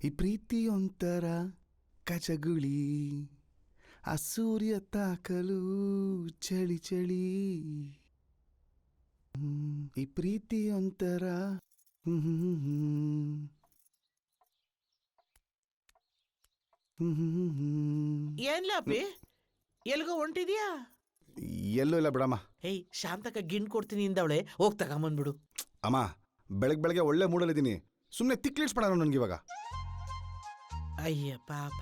ಈ ಪ್ರೀತಿ ಒಂಥರ ಕಚಗುಳಿ, ಆ ಸೂರ್ಯ ತಾಕಲು ಚಳಿ ಚಳಿ. ಈ ಪ್ರೀತಿ ಒಂಥರ ಏನ್ಲಪ್ಪಿ ಎಲ್ಗೋ ಹೊಂಟಿದ್ಯಾ? ಎಲ್ಲೂ ಇಲ್ಲ ಬಿಡಮ್ಮ. ಹೇಯ್, ಶಾಂತಕ ಗಿಣ್ ಕೊಡ್ತೀನಿ ಇಂದವಳೆ, ಹೋಗ್ ತಗೊಂಬಂದ್ಬಿಡು. ಅಮ್ಮ, ಬೆಳಗ್ಗೆ ಒಳ್ಳೆ ಮೂಡಲ್ಲಿದ್ದೀನಿ, ಸುಮ್ಮನೆ ತಿಕ್ಲಿಡ್ಸ್ಬೇಡ ನನಗಿವಾಗ. ಅಯ್ಯ ಪಾಪ,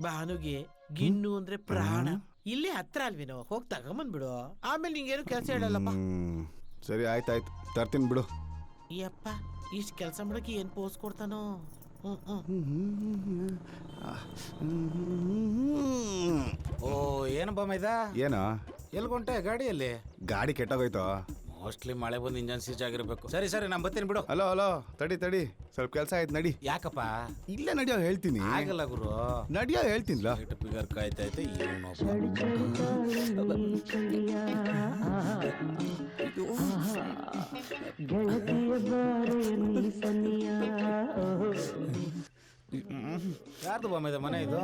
ಭಾನುಗೆ ಗಿಣ್ಣು ಅಂದ್ರೆ ಪ್ರಾಣ. ಇಲ್ಲೇ ಹತ್ರ ಅಲ್ವೇನೋ, ಹೋಗ್ ತಗೊಂಬಂದ್ಬಿಡು. ಆಮೇಲೆ ನಿಂಗೇನು ಕೆಲಸ ಹೇಳಲ್ಲಪ್ಪ. ಸರಿ, ಆಯ್ತಾಯ್ತು, ತರ್ತೀನಿ ಬಿಡು. ಯಪ್ಪ, ಇಷ್ಟು ಕೆಲಸ ಮಾಡಕ್ಕೆ ಏನ್ ಪೋಸ್ ಕೊಡ್ತಾನೋ. ಓ, ಏನಪ್ಪ ಮೈದ? ಏನೋ ಎಲ್ಗೊಂಟೆ ಗಾಡಿಯಲ್ಲಿ? ಗಾಡಿ ಕೆಟ್ಟೋಗೋಯ್ತು. ಮೋಸ್ಟ್ಲಿ ಮಳೆ ಬಂದು ಇಂಜನ್ ಸೀಜ್ ಆಗಿರ್ಬೇಕು. ಸರಿ ನಾನು ಬರ್ತೀನಿ ಬಿಡು. ಹಲೋ, ತಡಿ, ಸ್ವಲ್ಪ ಕೆಲಸ ಆಯ್ತು, ನಡಿ. ಯಾಕಪ್ಪ? ಇಲ್ಲೇ ನಡಿಯೋ ಹೇಳ್ತೀನಿ. ಆಗಲ್ಲ ಗುರು, ನಡಿಯೋ ಹೇಳ್ತೀನಿಲ್ಲ. ಫಿಗರ್ ಕಾಯ್ತೈತೆ. ಯಾರ್ದು ಬೊಮ್ಮೈದ ಮನೆ ಇದು?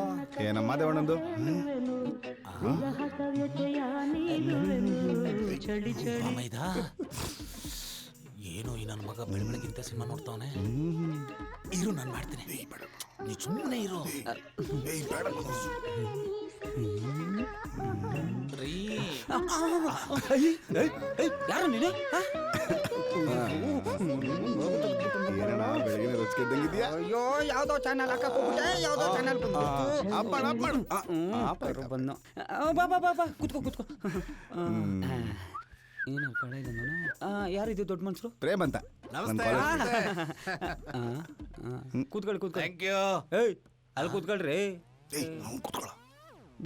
ಏನಮ್ಮ ದೇವಣ್ಣಂದು? ಮೈದ ಏನು ಈ ನನ್ನ ಮಗ ಬೆಳಗಿಂತ ಸಿನಿಮಾ ನೋಡ್ತಾವನೆ. ಇರು, ನಾನು ಮಾಡ್ತೀನಿ, ನೀ ಸುಮ್ಮನೆ ಇರು. ಯಾರು ನೀನು? ಏನಣ್ಣ ಬೆಳಗಿನ ರೊಚ್ಚಿದ್ದಂಗಿದ್ಯಾ? ಅಯ್ಯೋ, ಯಾವ್ದೋ ಚಾನಲ್ ಹಾಕೋಬಿಟ್ಟೆ, ಯಾವ್ದೋ ಚಾನಲ್ ಬಂದು. ಬಾ ಕೂತ್ಕೋ. ಏನು ಕಡೆ ಯಾರಿದು ದೊಡ್ಡ ಮನ್ಸರು? ಪ್ರೇಮ್ ಅಂತ. ಕೂತ್ಕೊಳ್ಳಿ. Thank you. ಏಯ್, ಅಲ್ಲಿ ಕೂತ್ಕೊಳ್ರಿ.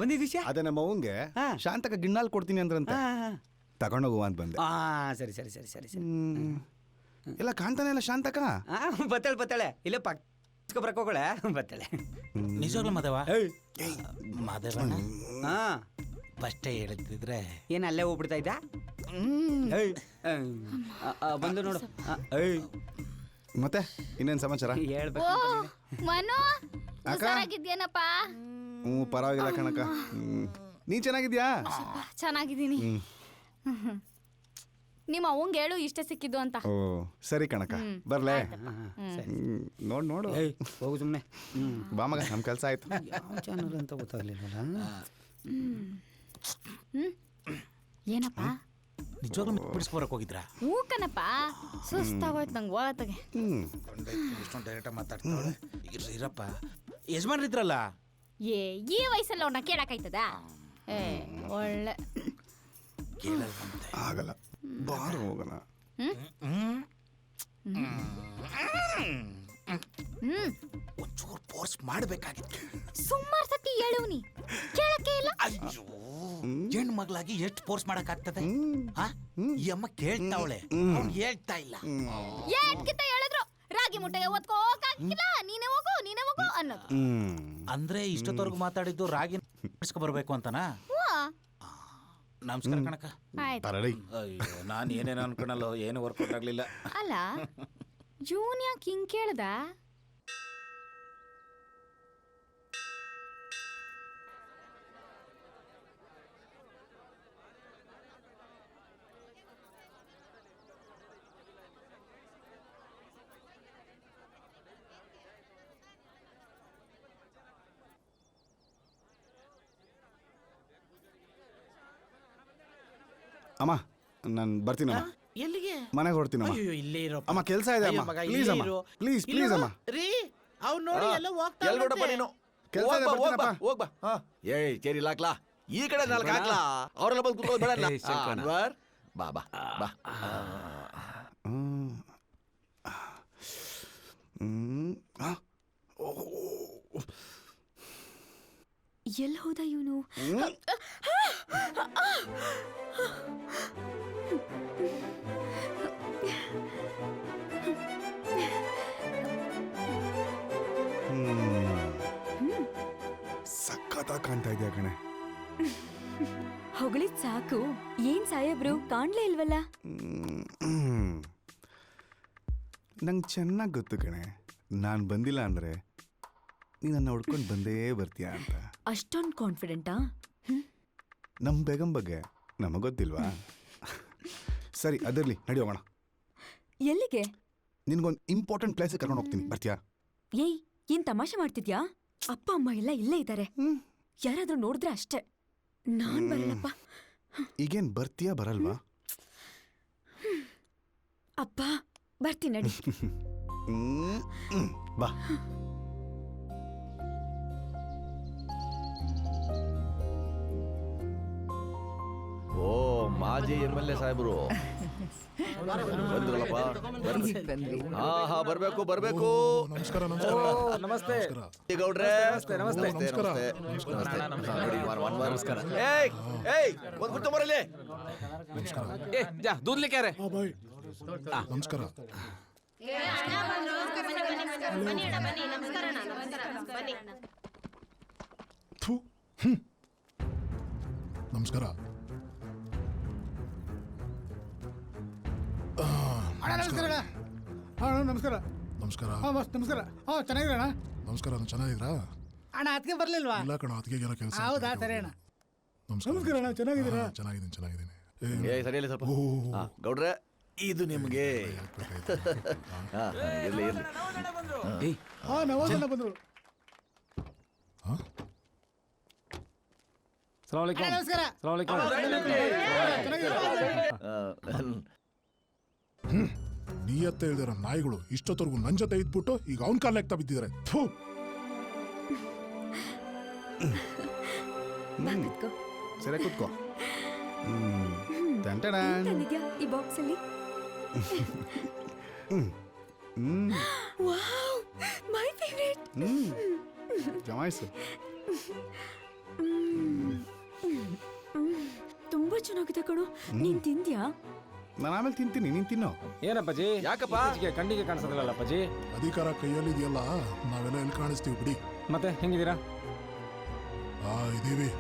ಬಂದಿದ್ದೀಶಾ? ಅದೇ ನಮ್ಮ ಅವಂಗೆ ಶಾಂತಕ ಗಿಣ್ಣಾಲ್ ಕೊಡ್ತೀನಿ ಅಂದ್ರಂತೆ, ತಗೊಂಡೋಗುವ ಅಂತ ಬಂದೆ. ಸರಿ. ಎಲ್ಲ ಕಾಣ್ತಾನೆ ಇಲ್ಲ ಶಾಂತಕ. ಬತ್ತಾಳೆ ಇಲ್ಲೇ ಪಕ್ಕ ಬರಕೋಳೆ ಬತ್ತಾಳೆ. ನಿಜವಾಗ್ಲೂ ಮಾದೇವ? ಮಾದೇವಣ್ಣ ಫಸ್ಟೇ ಹೇಳ್ತಿದ್ರೆ ಏನು ಅಲ್ಲೇ ಹೋಗ್ಬಿಡ್ತಾ ಇದ್ದ? ಬಂದು ನೋಡು. ಮತ್ತೆ ಇನ್ನೇನ್ ಸಮಾಚಾರ? ಹೇಳ್ಬೇಕು. ಚೆನ್ನಾಗಿದ್ಯೇನಪ್ಪ? ಪರವಾಗಿಲ್ಲ ಕಣಕ. ನೀ ಚೆನ್ನಾಗಿದ್ಯಾ? ಚೆನ್ನಾಗಿದ್ದೀನಿ. ನಿಮ್ಮ ಅವಂಗೆ ಹೇಳು ಇಷ್ಟ ಸಿಕ್ಕಿದ್ದು ಅಂತ. ಓ ಸರಿ ಕಣಕ, ಬರ್ಲೇ? ನೋಡು ಹೋಗು ಸುಮ್ಮನೆ. ಬಾ ಮಗ, ನಮ್ ಕೆಲ್ಸ ಆಯ್ತು. ಯಾವ ಚಾನಲ್ ಅಂತ ಗೊತ್ತಾಗ್ಲಿಲ್ಲ. ಏನಪ್ಪ? ನಿಜವಾಗ್ಲೂ ಬಿಡಿಸ್ಬರಕ್ ಹೋಗಿದ್ರಾ? ಹೂ ಕಣಪ್ಪ, ಸುಸ್ತಾಗೋಯ್ತು ನಂಗೆ ಒಳಗೆ. ಇಷ್ಟೊಂದು ಡೈರೆಕ್ಟ್ ಮಾತಾಡ್ತಾಳೆ. ಇರಪ್ಪ, ಯಜಮಾನ್ರಿದ್ರಲ್ಲ, ಈ ವಯಸ್ಸಲ್ಲಿ ಅವ್ರನ್ನ ಕೇಳಕ್ಕಾಯ್ತದ? ಒಳ್ಳೆ ಆಗಲ್ಲ, ಬಾರು ಹೋಗೋಣ. ಒಂಚೂರು ಫೋರ್ಸ್ ಮಾಡಬೇಕಾಗಿತ್ತು. ಸುಮಾರು ಸತಿ ಹೇಳುವನಿ, ಕೇಳಕ್ಕೆ ಇಲ್ಲ. ಅಯ್ಯೋ, ಹೆಣ್ಣು ಮಗಳಾಗಿ ಎಷ್ಟು ಫೋರ್ಸ್ ಮಾಡಕ್ ಆಗ್ತದೆ? ಈ ಅಮ್ಮ ಕೇಳ್ತಾವಳೆ, ಅವ್ನು ಹೇಳ್ತಾ ಇಲ್ಲ. ಏಟ್ಕಿಂತ ಹೇಳಿದ್ರು ರಾಗಿ ಮುಟ್ಟೆಗೆ ಓದ್ಕೋಕಾಗಿಲ್ಲ, ನೀನೇ ಹೋಗು ಅನ್ನೋದು. ಅಂದ್ರೆ ಇಷ್ಟೊತ್ತವರೆಗೂ ಮಾತಾಡಿದ್ದು ರಾಗಿ ಬಿಡಿಸ್ಕೊ ಬರ್ಬೇಕು ಅಂತನಾ? ನಮಸ್ಕಾರ ಕಣಕ. ಅಯ್ಯೋ, ನಾನು ಏನೇನು ಅನ್ಕೊಳಲ್ಲ, ಏನು ವರ್ಕೌಟ್ ಆಗ್ಲಿಲ್ಲ. ಅಲ್ಲ, ಜೂನ್ ಯಾಕೆ ಹಿಂಗ್ ಕೇಳ್ದ? ಅಮ್ಮ, ನಾನು ಬರ್ತೀನಮ್ಮ. ಎಲ್ಲಿಗೆ? ಮನೆಗೆ ಹೊಡ್ತೀನಮ್ಮ. ಅಯ್ಯೋ, ಇಲ್ಲೇ ಇರೋ ಅಮ್ಮ, ಕೆಲಸ ಇದೆ ಅಮ್ಮ. ಪ್ಲೀಸ್ ಅಮ್ಮ, ಪ್ಲೀಸ್ ಅಮ್ಮ. ರೀ, ಅವ್ನು ನೋಡಿ ಎಲ್ಲ ಹೋಗ್ತಾ ಕೆಲಸ ಇದೆ, ಬರ್ತೀನಪ್ಪ. ಹೋಗ್ಬಾ. ಏಯ್, ಕೇರಿಲ್ಲ ಹಾಕ್ಲಾ, ಈ ಕಡೆ 4 ಹಾಕ್ಲಾ, ಅವರೆಲ್ಲ ಬಂದು ಕೂತ್ಕೊಂಡು ಬೇಡ. ಅನ್ವರ್, ಬಾ. ಎಲ್ಲಿ ಹೋದ ಇವನು? ಸಖತ್ತಾಗಿ ಕಾಣ್ತಾ ಇದೆಯಾ ಕಣೆ. ಹೊಗಳಿದ್ ಸಾಕು. ಏನ್ ಸಾಹೇಬ್ರು ಕಾಣ್ಲೇ ಇಲ್ವಲ್ಲ? ನಂಗೆ ಚೆನ್ನಾಗಿ ಗೊತ್ತು ಕಣೆ, ನಾನು ಬಂದಿಲ್ಲ ಅಂದ್ರೆ ನೀ ನನ್ನ ಹುಡ್ಕೊಂಡು ಬಂದೇ ಬರ್ತೀಯಾ ಅಂತ. ಅಷ್ಟೊಂದು ಕಾನ್ಫಿಡೆಂಟಾ? ನಮ್ಮ ಬೇಗಂ ಬಗ್ಗೆ ನಮಗೆ ಗೊತ್ತಿಲ್ವಾ? ಸರಿ ಅದರ್ಲಿ, ನಡಿ ಹೋಗೋಣ. ಎಲ್ಲಿಗೆ? ನಿನ್ಗೊಂದು ಇಂಪಾರ್ಟೆಂಟ್ ಪ್ಲೇಸಿಗೆ ಕರ್ಕೊಂಡು ಹೋಗ್ತೀನಿ, ಬರ್ತೀಯಾ? ಏಯ್, ಏನ್ ತಮಾಷೆ ಮಾಡ್ತಿದ್ಯಾ? ಅಪ್ಪ ಅಮ್ಮ ಎಲ್ಲ ಇಲ್ಲೇ ಇದ್ದಾರೆ. ಯಾರಾದ್ರೂ ನೋಡಿದ್ರೆ ಅಷ್ಟೇ. ನಾನ್ ಬರಲ್ಲಪ್ಪ. ಈಗೇನು ಬರ್ತೀಯಾ ಬರಲ್ವಾ? ಅಪ್ಪ ಬರ್ತೀನಿ ನಡಿ. ಬಾ. ಓ ಮಾಜಿ MLA ಸಾಹೇಬ್ರು ಬಂದ್ರಲ್ಲಪ್ಪ. ಹಾ ಬರ್ಬೇಕು ಬರ್ಬೇಕು. ನಮಸ್ಕಾರ ನಮಸ್ತೆ ಗೌಡ್ರೆ. ನಮಸ್ತೆ. ಏಯ್ ಏಯ್ ಒಂದ್ ಗುರ್ತು ಬರಲಿ. ಏ ಜಾ दूध लेके आ रहे ನಮಸ್ಕಾರ. ಥು. ನಮಸ್ಕಾರ. ನಮಸ್ಕಾರ. ನಮಸ್ಕಾರ. ನಮಸ್ಕಾರ. ನಮಸ್ಕಾರ. ಚೆನ್ನಾಗಿರೋಣ. ನಮಸ್ಕಾರ. ಚೆನ್ನಾಗಿದ್ರಾ? ಅಣ್ಣ ಅದಕ್ಕೆ ಬರ್ಲಿಲ್ವಾ? ಇಲ್ಲ ಕಣ, ಅದಕ್ಕೆ ಏನೋ ಕೆಲಸ. ಹೌದಾ, ಸರಿ ಅಣ್ಣ. ನಮಸ್ಕಾರ ಅಣ್ಣ, ಚೆನ್ನಾಗಿದ್ದೀರಾ? ಚೆನ್ನಾಗಿದ್ದೀನಿ. ಏಯ್ ಸರಿಯಲ್ಲಿ ಸ್ವಲ್ಪ. ಗೌಡ್ರೆ ಇದು ನಿಮ್ಗೆ. ಇರ್ಲಿ ಇರ್ಲಿ. ನವಾಜಣ್ಣ ಬಂದ್ರು. ನಮಸ್ಕಾರ. ನೀಯತ್ತ ಹೇಳ್ದಿರೋ ನಾಯಿಗಳು ಇಷ್ಟೊತ್ತವರೆಗೂ ನನ್ ಜೊತೆ ಇದ್ಬಿಟ್ಟು ಈಗ ಅವನ್ ಕಾಲ ಲೆಕ್ಕ ಬಿದ್ದಿದ್ದಾರೆ. ಥು. ಸರಿ ಕೂತ್ಕೋ. ತಂದಿದ್ಯಾ ಈ ಬಾಕ್ಸ್ ಅಲ್ಲಿ? Wow, my favourite. ಜಮಾಯಿಸು. ತುಂಬಾ ಚೆನ್ನಾಗಿದೆ ಕಣೋ. ನೀನ್ ತಿಂದ್ಯಾ? ನಾನು ಆಮೇಲೆ ತಿಂತೀನಿ, ನೀನ್ ತಿನ್ನೋ. ಏನಪ್ಪಾಜಿ? ಯಾಕಪ್ಪ ಕಣ್ಣಿಗೆ ಕಾಣಿಸೋದಿಲ್ಲ ಅಪ್ಪಾಜಿ. ಅಧಿಕಾರ ಕೈಯಲ್ಲಿ ಇದೆಯಲ್ಲ, ನಾವೆಲ್ಲ ಎಲ್ಲಿ ಕಾಣಿಸ್ತೀವಿ ಬಿಡಿ. ಮತ್ತೆ ಹೆಂಗಿದ್ದೀರಾ? ಇದೀವಿ.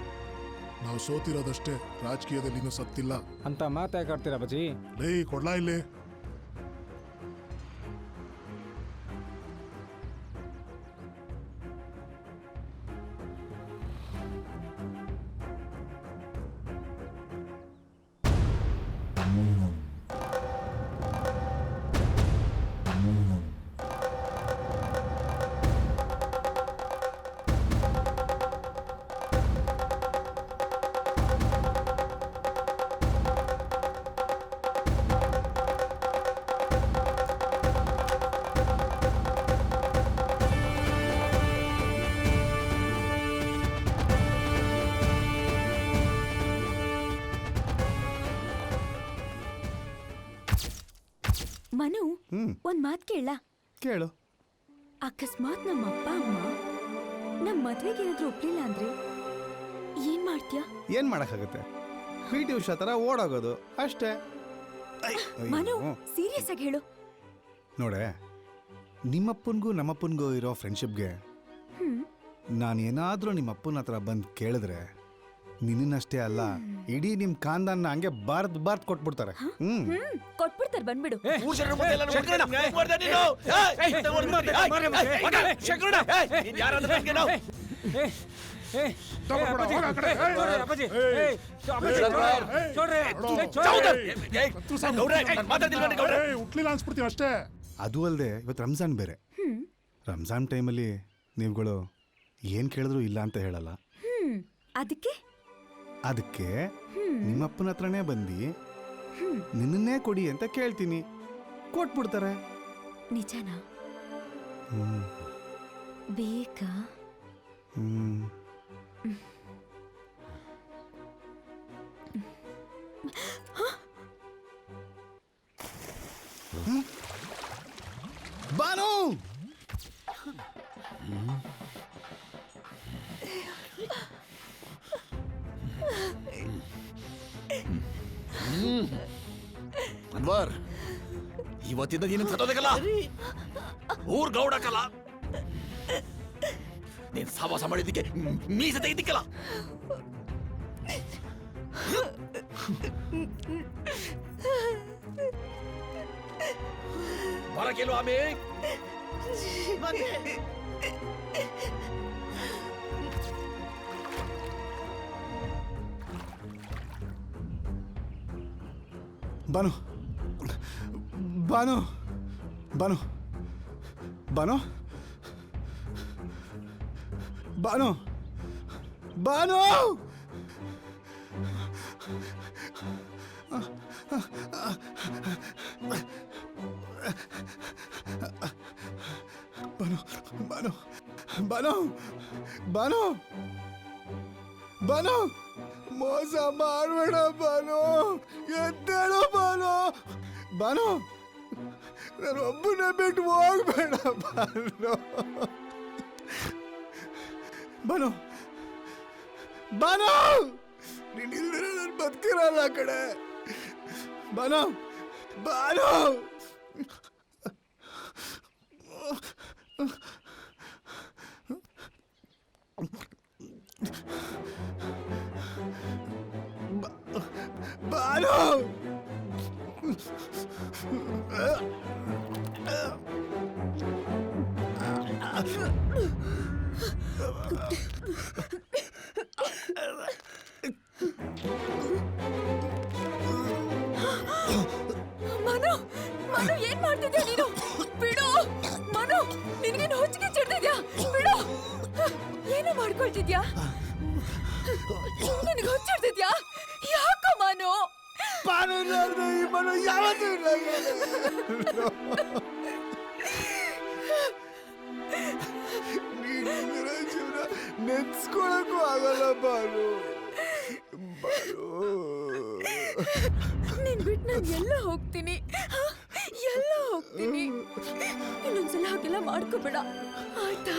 ನಾವು ಸೋತಿರೋದಷ್ಟೇ, ರಾಜಕೀಯದಲ್ಲಿ ಇನ್ನೂ ಸತ್ತಿಲ್ಲ ಅಂತ ಮಾತಾಡ್ತೀರಾ ಆಡ್ತೀರಾ ಅಪ್ಪಾಜಿ? ಲೇ ಕೊಡ್ಲಾ ಇಲ್ಲಿ. ಮನು, ಒಂದ್ ಮಾತ್ ಕೇಳ? ಕೇಳು. ಅಕಸ್ಮಾತ್ ನಮ್ಮ ಅಪ್ಪ ಅಮ್ಮ ನಮ್ ಮದ್ವೆಗೆ ಏನಾದ್ರೂ ಒಪ್ಲಿಲ್ಲ ಅಂದ್ರೆ ಏನ್ ಮಾಡ್ತೀಯಾ? ಏನ್ ಮಾಡಕ್ಕಾಗತ್ತೆ? PT ಉಷಾ ತರ ಓಡೋಗೋದು ಅಷ್ಟೇ. ಮನು, ಸೀರಿಯಸ್ ಆಗಿ ಹೇಳು. ನೋಡೆ, ನಿಮ್ಮಪ್ಪನ್ಗೂ ನಮ್ಮಪ್ಪನ್ಗೂ ಇರೋ ಫ್ರೆಂಡ್ಶಿಪ್ಗೆ ನಾನೇನಾದ್ರೂ ನಿಮ್ಮಪ್ಪನ ಹತ್ರ ಬಂದು ಕೇಳಿದ್ರೆ ನಿನ್ನಷ್ಟೇ ಅಲ್ಲ, ಇಡೀ ನಿಮ್ ಕಾಂದಾನ ಹಂಗೆ ಬಾರ್ದ್ ಕೊಟ್ಬಿಡ್ತಾರೆ. ಕೊಟ್ಬಿಡ್ತಾರೆ, ಬಂದ್ಬಿಡು. ಹುಟ್ಲಿಲ್ಲ ಅನ್ಸ್ಬಿಡ್ತೀವಿ ಅಷ್ಟೇ. ಅದು ಅಲ್ಲದೆ ಇವತ್ತು ರಂಜಾನ್ ಬೇರೆ. ರಂಜಾನ್ ಟೈಮಲ್ಲಿ ನೀವುಗಳು ಏನ್ ಕೇಳಿದ್ರು ಇಲ್ಲ ಅಂತ ಹೇಳಲ್ಲ. ಅದಕ್ಕೆ ನಿಮ್ಮಪ್ಪನ ಹತ್ರನೇ ಬಂದು ನಿನ್ನನ್ನೇ ಕೊಡಿ ಅಂತ ಕೇಳ್ತೀನಿ, ಕೊಟ್ಬಿಡ್ತಾರೆ. ನಿಜನಾ? ಬೇಕಾ? ಬಾನು, ಅನ್ವರ್, ಇವತ್ತಿಂದ ನೀನು ಸತ್ತೋದಕ್ಕಲ್ಲ, ಊರ್ ಗೌಡಕ್ಕಲ್ಲ, ನೀನ್ ಸವಾಸ ಮಾಡಿದ್ದಕ್ಕೆ ಮೀಸೆ ತೆಗಿದ್ದಕ್ಕಲ್ಲ. ಬರಕೇಳು ಆಮೆ. ಬಾನು ಬಾನು ಬಾನು ಬಾನು ಬಾನು ಬಾನು ಬಾನು ಬಾನು ಬಾನು ಬಾನು ಬಾನು ಮೋಸ ಮಾಡಬೇಡ ಬಾನು ಎದ್ದೇಳು ಬಾನು ಬಾನು ನಾನು ಒಬ್ಬನೇ ಬಿಟ್ಟು ಹೋಗ್ಬೇಡ ಬಾನು ಬಾನು ಬಾನು ನೀನ್ ಇಲ್ದಿರ ನಾನು ಬದುಕಿರಲ್ಲ ಆ ಕಡೆ ಬಾನು ಬಾನು ಬಾನು ಮನು ಮನು ಏನ್ ಮಾಡ್ತಿದ್ಯಾ ನೀನು ಬಿಡು ಮನು ನಿನಗೇನು ಹೊಚ್ಚಿಗೆ ಚಿಡ್ತಿದ್ಯಾ ಬಿಡು ಏನು ಮಾಡ್ಕೊಳ್ತಿದ್ಯಾ ನಿನಗೆ ಹೊಚ್ಚಿಡ್ತಿದ್ಯಾ ಯಾಕೋ ಮನು ಬಾನು ಇಲ್ಲಾರ್ದೆ ಈ ಬಾನು ಯಾವತ್ತೂ ಇಲ್ಲ ನೀನಿರೋ ಜೀವನ ನೆನ್ಸ್ಕೊಳಕ್ಕೂ ಆಗಲ್ಲ ಬಾನು ಬಾನು ನೀನ್ ಬಿಟ್ಟು ನಾನು ಎಲ್ಲ ಹೋಗ್ತೀನಿ ಎಲ್ಲ ಹೋಗ್ತೀನಿ ಇನ್ನೊಂದ್ಸಲ ಹಾಗೆಲ್ಲ ಮಾಡ್ಕೋಬೇಡ ಆಯ್ತಾ